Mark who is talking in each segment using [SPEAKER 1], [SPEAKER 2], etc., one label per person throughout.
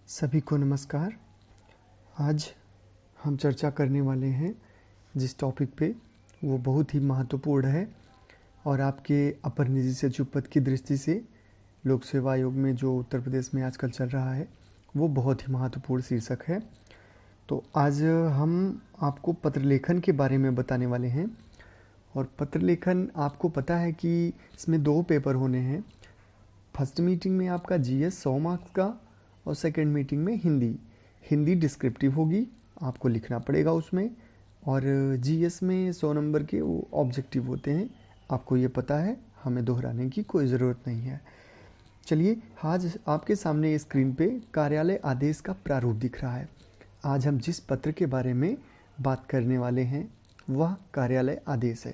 [SPEAKER 1] सभी को नमस्कार। आज हम चर्चा करने वाले हैं जिस टॉपिक पे वो बहुत ही महत्वपूर्ण है और आपके अपर निजी सचिव पद की दृष्टि से लोक सेवा आयोग में जो उत्तर प्रदेश में आजकल चल रहा है वो बहुत ही महत्वपूर्ण शीर्षक है। तो आज हम आपको पत्र लेखन के बारे में बताने वाले हैं। और पत्र लेखन आपको पता है कि इसमें 2 पेपर होने हैं। फर्स्ट मीटिंग में आपका जीएस 100 मार्क्स का और सेकंड मीटिंग में हिंदी डिस्क्रिप्टिव होगी, आपको लिखना पड़ेगा उसमें। और जीएस में 100 नंबर के वो ऑब्जेक्टिव होते हैं, आपको ये पता है, हमें दोहराने की कोई ज़रूरत नहीं है। चलिए, आज आपके सामने स्क्रीन पे कार्यालय आदेश का प्रारूप दिख रहा है। आज हम जिस पत्र के बारे में बात करने वाले हैं वह कार्यालय आदेश है।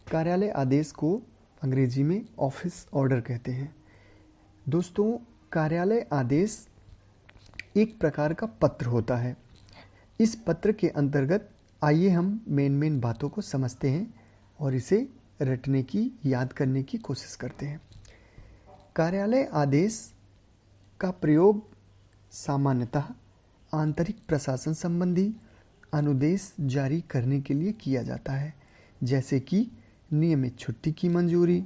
[SPEAKER 1] कार्यालय आदेश को अंग्रेजी में ऑफिस ऑर्डर कहते हैं। दोस्तों, कार्यालय आदेश एक प्रकार का पत्र होता है। इस पत्र के अंतर्गत आइए हम मेन बातों को समझते हैं और इसे रटने की, याद करने की कोशिश करते हैं। कार्यालय आदेश का प्रयोग सामान्यतः आंतरिक प्रशासन संबंधी अनुदेश जारी करने के लिए किया जाता है, जैसे कि नियमित छुट्टी की मंजूरी,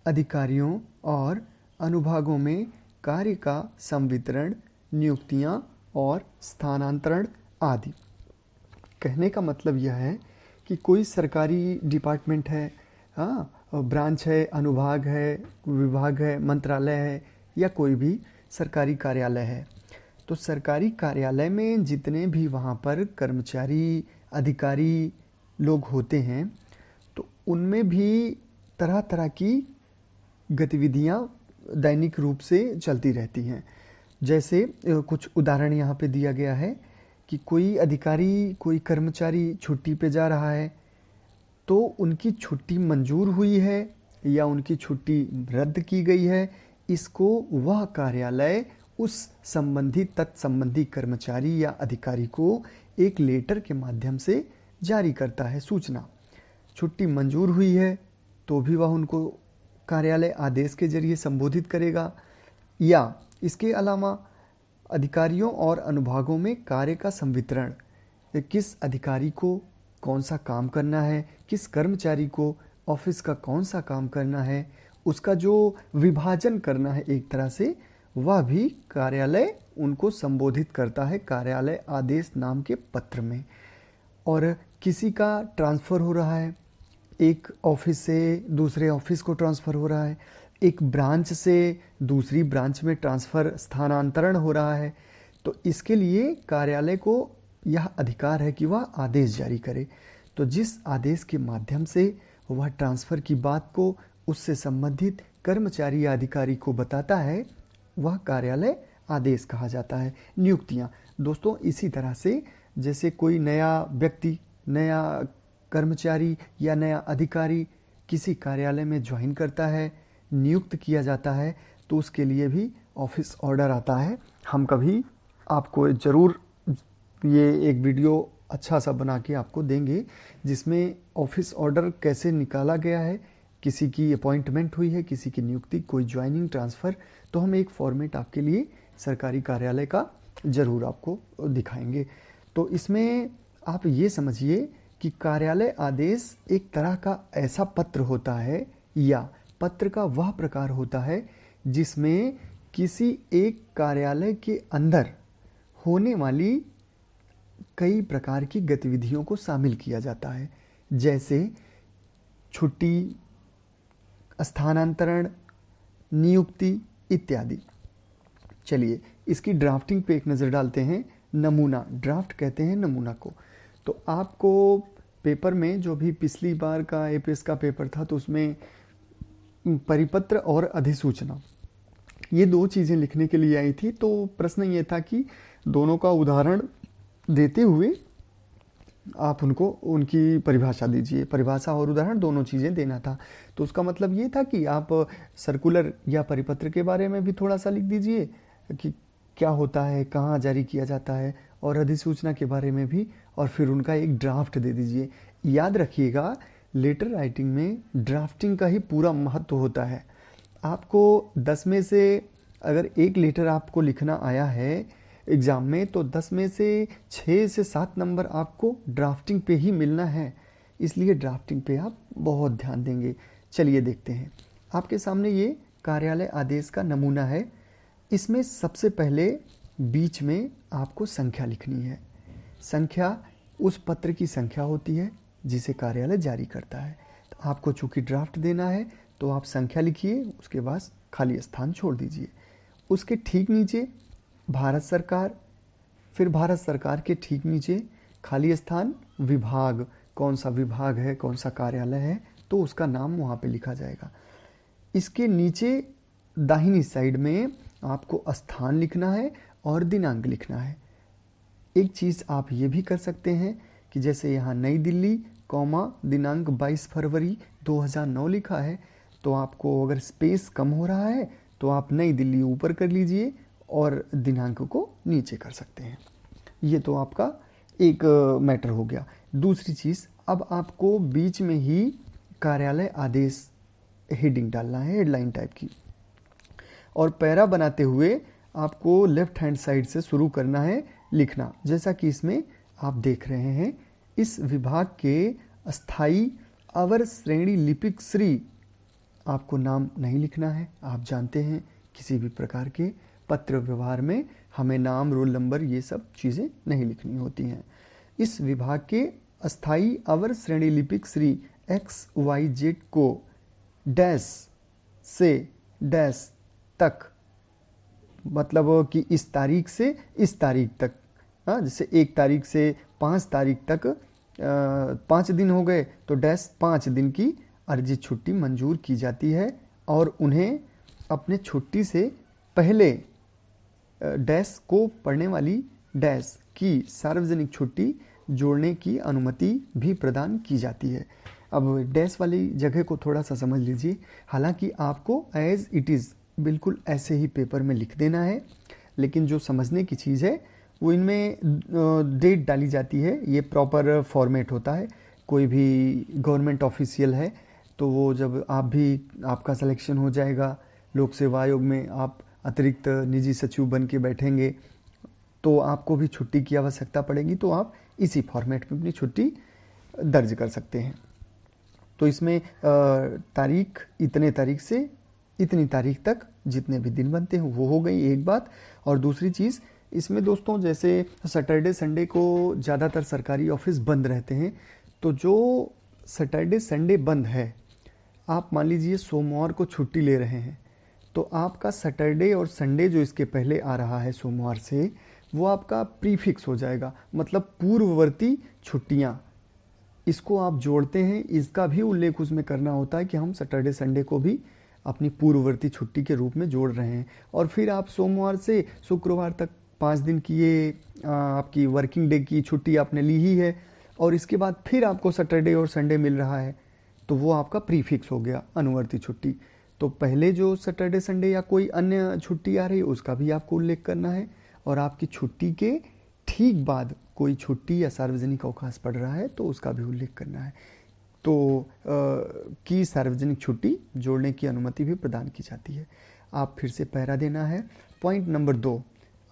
[SPEAKER 1] अधिकारियों और अनुभागों में कार्य का संवितरण, नियुक्तियां और स्थानांतरण आदि। कहने का मतलब यह है कि कोई सरकारी डिपार्टमेंट है, ब्रांच है, अनुभाग है, विभाग है, मंत्रालय है या कोई भी सरकारी कार्यालय है, तो सरकारी कार्यालय में जितने भी वहाँ पर कर्मचारी, अधिकारी लोग होते हैं, तो उनमें भी तरह तरह की गतिविधियाँ दैनिक रूप से चलती रहती हैं। जैसे कुछ उदाहरण यहाँ पे दिया गया है कि कोई अधिकारी, कोई कर्मचारी छुट्टी पे जा रहा है, तो उनकी छुट्टी मंजूर हुई है या उनकी छुट्टी रद्द की गई है, इसको वह कार्यालय उस तत्संबंधी कर्मचारी या अधिकारी को एक लेटर के माध्यम से जारी करता है सूचना। छुट्टी मंजूर हुई है तो भी वह उनको कार्यालय आदेश के जरिए संबोधित करेगा। या इसके अलावा अधिकारियों और अनुभागों में कार्य का संवितरण, किस अधिकारी को कौन सा काम करना है, किस कर्मचारी को ऑफिस का कौन सा काम करना है, उसका जो विभाजन करना है एक तरह से, वह भी कार्यालय उनको संबोधित करता है कार्यालय आदेश नाम के पत्र में। और किसी का ट्रांसफ़र हो रहा है, एक ऑफिस से दूसरे ऑफिस को ट्रांसफ़र हो रहा है, एक ब्रांच से दूसरी ब्रांच में ट्रांसफ़र, स्थानांतरण हो रहा है, तो इसके लिए कार्यालय को यह अधिकार है कि वह आदेश जारी करे। तो जिस आदेश के माध्यम से वह ट्रांसफ़र की बात को उससे संबंधित कर्मचारी या अधिकारी को बताता है, वह कार्यालय आदेश कहा जाता है। नियुक्तियाँ, दोस्तों, इसी तरह से जैसे कोई नया व्यक्ति, नया कर्मचारी या नया अधिकारी किसी कार्यालय में ज्वाइन करता है, नियुक्त किया जाता है, तो उसके लिए भी ऑफिस ऑर्डर आता है। हम कभी आपको ज़रूर ये एक वीडियो अच्छा सा बना के आपको देंगे जिसमें ऑफिस ऑर्डर कैसे निकाला गया है, किसी की अपॉइंटमेंट हुई है, किसी की नियुक्ति, कोई ज्वाइनिंग, ट्रांसफ़र, तो हम एक फॉर्मेट आपके लिए सरकारी कार्यालय का ज़रूर आपको दिखाएंगे। तो इसमें आप ये समझिए कि कार्यालय आदेश एक तरह का ऐसा पत्र होता है या पत्र का वह प्रकार होता है जिसमें किसी एक कार्यालय के अंदर होने वाली कई प्रकार की गतिविधियों को शामिल किया जाता है, जैसे छुट्टी, स्थानांतरण, नियुक्ति इत्यादि। चलिए, इसकी ड्राफ्टिंग पे एक नज़र डालते हैं। नमूना, ड्राफ्ट कहते हैं नमूना को। तो आपको पेपर में जो भी पिछली बार का एपीएस का पेपर था, तो उसमें परिपत्र और अधिसूचना, ये 2 चीज़ें लिखने के लिए आई थी। तो प्रश्न ये था कि दोनों का उदाहरण देते हुए आप उनको उनकी परिभाषा दीजिए। परिभाषा और उदाहरण दोनों चीज़ें देना था। तो उसका मतलब ये था कि आप सर्कुलर या परिपत्र के बारे में भी थोड़ा सा लिख दीजिए कि क्या होता है, कहाँ जारी किया जाता है, और अधिसूचना के बारे में भी, और फिर उनका एक ड्राफ्ट दे दीजिए। याद रखिएगा, लेटर राइटिंग में ड्राफ्टिंग का ही पूरा महत्व होता है। आपको 10 में से अगर 1 लेटर आपको लिखना आया है एग्ज़ाम में, तो 10 में से 6 से 7 नंबर आपको ड्राफ्टिंग पे ही मिलना है, इसलिए ड्राफ्टिंग पे आप बहुत ध्यान देंगे। चलिए देखते हैं। आपके सामने ये कार्यालय आदेश का नमूना है। इसमें सबसे पहले बीच में आपको संख्या लिखनी है। संख्या उस पत्र की संख्या होती है जिसे कार्यालय जारी करता है। तो आपको चूँकि ड्राफ्ट देना है तो आप संख्या लिखिए, उसके बाद खाली स्थान छोड़ दीजिए। उसके ठीक नीचे भारत सरकार, फिर भारत सरकार के ठीक नीचे खाली स्थान विभाग, कौन सा विभाग है, कौन सा कार्यालय है, तो उसका नाम वहाँ पे लिखा जाएगा। इसके नीचे दाहिनी साइड में आपको स्थान लिखना है और दिनांक लिखना है। एक चीज़ आप ये भी कर सकते हैं कि जैसे यहाँ नई दिल्ली कॉमा दिनांक 22 फरवरी 2009 लिखा है, तो आपको अगर स्पेस कम हो रहा है तो आप नई दिल्ली ऊपर कर लीजिए और दिनांक को नीचे कर सकते हैं। ये तो आपका एक मैटर हो गया। दूसरी चीज़, अब आपको बीच में ही कार्यालय आदेश हेडिंग डालना है, हेडलाइन टाइप की, और पैरा बनाते हुए आपको लेफ्ट हैंड साइड से शुरू करना है लिखना। जैसा कि इसमें आप देख रहे हैं, इस विभाग के स्थायी अवर श्रेणी लिपिक श्री, आपको नाम नहीं लिखना है। आप जानते हैं किसी भी प्रकार के पत्र व्यवहार में हमें नाम, रोल नंबर, ये सब चीज़ें नहीं लिखनी होती हैं। इस विभाग के अस्थाई अवर श्रेणी लिपिक श्री XYZ को डैश से डैश तक, मतलब कि इस तारीख से इस तारीख तक, जैसे 1 तारीख से 5 तारीख तक 5 दिन हो गए तो डैश 5 दिन की अर्जित छुट्टी मंजूर की जाती है और उन्हें अपने छुट्टी से पहले डैश को पढ़ने वाली डैश की सार्वजनिक छुट्टी जोड़ने की अनुमति भी प्रदान की जाती है। अब डैश वाली जगह को थोड़ा सा समझ लीजिए। हालांकि आपको एज इट इज़ बिल्कुल ऐसे ही पेपर में लिख देना है, लेकिन जो समझने की चीज़ है वो इनमें डेट डाली जाती है। ये प्रॉपर फॉर्मेट होता है। कोई भी गवर्नमेंट ऑफिशियल है तो वो जब आप भी, आपका सिलेक्शन हो जाएगा लोक सेवा आयोग में, आप अतिरिक्त निजी सचिव बन के बैठेंगे तो आपको भी छुट्टी की आवश्यकता पड़ेगी, तो आप इसी फॉर्मेट में अपनी छुट्टी दर्ज कर सकते हैं। तो इसमें तारीख इतने तारीख से इतनी तारीख तक जितने भी दिन बनते हैं वो हो गई एक बात। और दूसरी चीज़ इसमें दोस्तों, जैसे सैटरडे संडे को ज़्यादातर सरकारी ऑफिस बंद रहते हैं, तो जो सैटरडे संडे बंद है, आप मान लीजिए सोमवार को छुट्टी ले रहे हैं, तो आपका सैटरडे और संडे जो इसके पहले आ रहा है सोमवार से, वो आपका प्रीफिक्स हो जाएगा, मतलब पूर्ववर्ती छुट्टियाँ। इसको आप जोड़ते हैं, इसका भी उल्लेख उसमें करना होता है कि हम सैटरडे संडे को भी अपनी पूर्ववर्ती छुट्टी के रूप में जोड़ रहे हैं। और फिर आप सोमवार से शुक्रवार तक 5 दिन की ये आपकी वर्किंग डे की छुट्टी आपने ली ही है, और इसके बाद फिर आपको सैटरडे और संडे मिल रहा है, तो वो आपका प्रीफिक्स हो गया, अनुवर्ती छुट्टी। तो पहले जो सैटरडे संडे या कोई अन्य छुट्टी आ रही है उसका भी आपको उल्लेख करना है, और आपकी छुट्टी के ठीक बाद कोई छुट्टी या सार्वजनिक अवकाश पड़ रहा है तो उसका भी उल्लेख करना है। तो की सार्वजनिक छुट्टी जोड़ने की अनुमति भी प्रदान की जाती है। आप फिर से पैरा देना है। पॉइंट नंबर 2,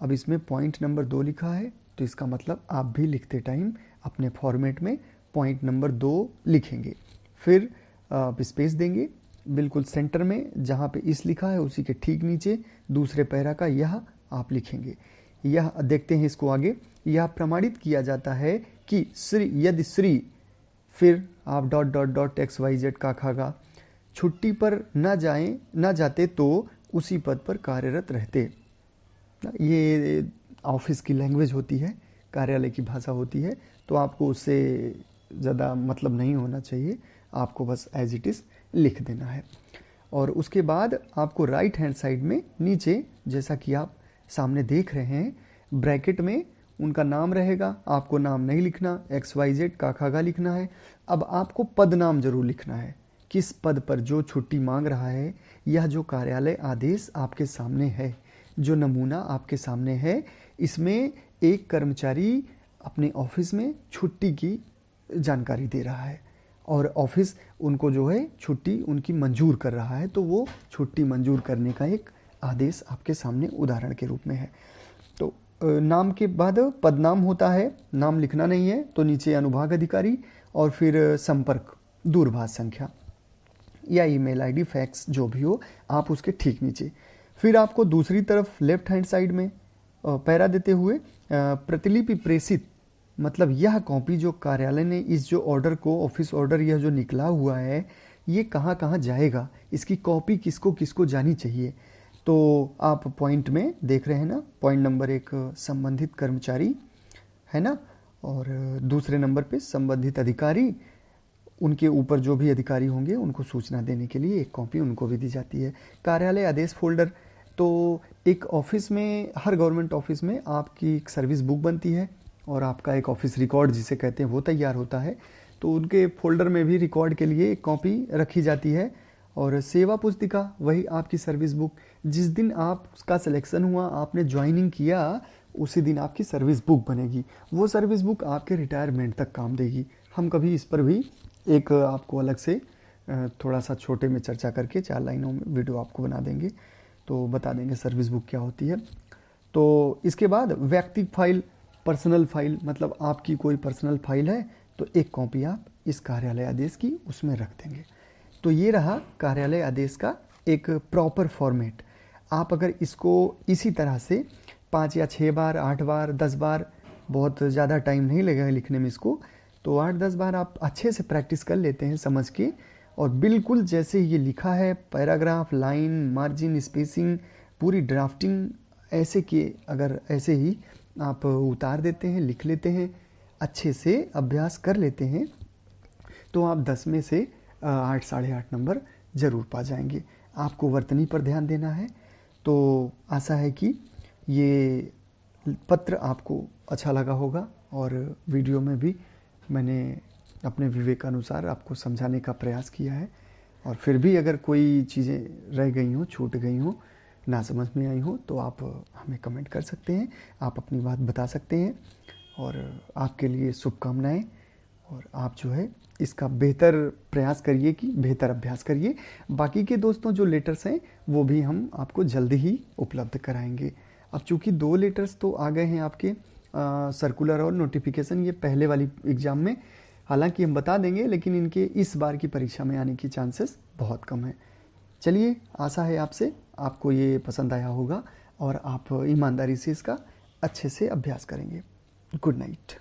[SPEAKER 1] अब इसमें पॉइंट नंबर 2 लिखा है, तो इसका मतलब आप भी लिखते टाइम अपने फॉर्मेट में पॉइंट नंबर 2 लिखेंगे। फिर आप स्पेस देंगे बिल्कुल सेंटर में, जहाँ पे इस लिखा है उसी के ठीक नीचे दूसरे पैरा का यह आप लिखेंगे। यह देखते हैं इसको आगे। यह प्रमाणित किया जाता है कि श्री, यदि श्री, फिर आप डॉट डॉट डॉट XYZ का खागा छुट्टी पर न जाते तो उसी पद पर कार्यरत रहते। ये ऑफिस की लैंग्वेज होती है, कार्यालय की भाषा होती है, तो आपको उससे ज़्यादा मतलब नहीं होना चाहिए, आपको बस एज इट इज़ लिख देना है। और उसके बाद आपको राइट हैंड साइड में नीचे, जैसा कि आप सामने देख रहे हैं, ब्रैकेट में उनका नाम रहेगा। आपको नाम नहीं लिखना, XYZ का खागा लिखना है। अब आपको पद नाम जरूर लिखना है, किस पद पर जो छुट्टी मांग रहा है। यह जो कार्यालय आदेश आपके सामने है, जो नमूना आपके सामने है, इसमें एक कर्मचारी अपने ऑफिस में छुट्टी की जानकारी दे रहा है और ऑफिस उनको जो है छुट्टी उनकी मंजूर कर रहा है, तो वो छुट्टी मंजूर करने का एक आदेश आपके सामने उदाहरण के रूप में है। तो नाम के बाद पदनाम होता है, नाम लिखना नहीं है, तो नीचे अनुभाग अधिकारी और फिर संपर्क दूरभाष संख्या या ईमेल आईडी, फैक्स जो भी हो, आप उसके ठीक नीचे। फिर आपको दूसरी तरफ लेफ्ट हैंड साइड में पैरा देते हुए प्रतिलिपि प्रेषित, मतलब यह कॉपी जो कार्यालय ने इस जो ऑर्डर को, ऑफिस ऑर्डर यह जो निकला हुआ है, ये कहाँ कहाँ जाएगा, इसकी कॉपी किसको किसको जानी चाहिए। तो आप पॉइंट में देख रहे हैं ना, पॉइंट नंबर 1 संबंधित कर्मचारी है ना, और दूसरे नंबर पे संबंधित अधिकारी, उनके ऊपर जो भी अधिकारी होंगे उनको सूचना देने के लिए एक कॉपी उनको भी दी जाती है। कार्यालय आदेश फोल्डर, तो एक ऑफिस में, हर गवर्नमेंट ऑफिस में आपकी एक सर्विस बुक बनती है और आपका एक ऑफिस रिकॉर्ड जिसे कहते हैं वो तैयार होता है। तो उनके फोल्डर में भी रिकॉर्ड के लिए एक कॉपी रखी जाती है। और सेवा पुस्तिका, वही आपकी सर्विस बुक, जिस दिन आपका सिलेक्शन हुआ, आपने ज्वाइनिंग किया, उसी दिन आपकी सर्विस बुक बनेगी। वो सर्विस बुक आपके रिटायरमेंट तक काम देगी। हम कभी इस पर भी एक आपको अलग से थोड़ा सा छोटे में चर्चा करके 4 लाइनों में वीडियो आपको बना देंगे, तो बता देंगे सर्विस बुक क्या होती है। तो इसके बाद व्यक्तिगत फाइल, पर्सनल फाइल, मतलब आपकी कोई पर्सनल फाइल है तो एक कॉपी आप इस कार्यालय आदेश की उसमें रख देंगे। तो ये रहा कार्यालय आदेश का एक प्रॉपर फॉर्मेट। आप अगर इसको इसी तरह से 5 या 6 बार, 8 बार, 10 बार, बहुत ज़्यादा टाइम नहीं लगेगा लिखने में इसको, तो 8-10 बार आप अच्छे से प्रैक्टिस कर लेते हैं समझ के, और बिल्कुल जैसे ये लिखा है, पैराग्राफ, लाइन, मार्जिन, स्पेसिंग, पूरी ड्राफ्टिंग ऐसे कि अगर ऐसे ही आप उतार देते हैं, लिख लेते हैं, अच्छे से अभ्यास कर लेते हैं, तो आप 10 में से 8, 8.5 नंबर ज़रूर पा जाएंगे। आपको वर्तनी पर ध्यान देना है। तो आशा है कि ये पत्र आपको अच्छा लगा होगा, और वीडियो में भी मैंने अपने विवेक अनुसार आपको समझाने का प्रयास किया है। और फिर भी अगर कोई चीज़ें रह गई हों, छूट गई हों, ना समझ में आई हो, तो आप हमें कमेंट कर सकते हैं, आप अपनी बात बता सकते हैं। और आपके लिए शुभकामनाएं, और आप जो है इसका बेहतर प्रयास करिए, कि बेहतर अभ्यास करिए। बाकी के दोस्तों जो लेटर्स हैं वो भी हम आपको जल्द ही उपलब्ध कराएंगे। अब चूँकि 2 लेटर्स तो आ गए हैं आपके, सर्कुलर और नोटिफिकेशन, ये पहले वाली एग्ज़ाम में, हालांकि हम बता देंगे, लेकिन इनके इस बार की परीक्षा में आने की चांसेस बहुत कम है। चलिए, आशा है आपको ये पसंद आया होगा और आप ईमानदारी से इसका अच्छे से अभ्यास करेंगे। Good night.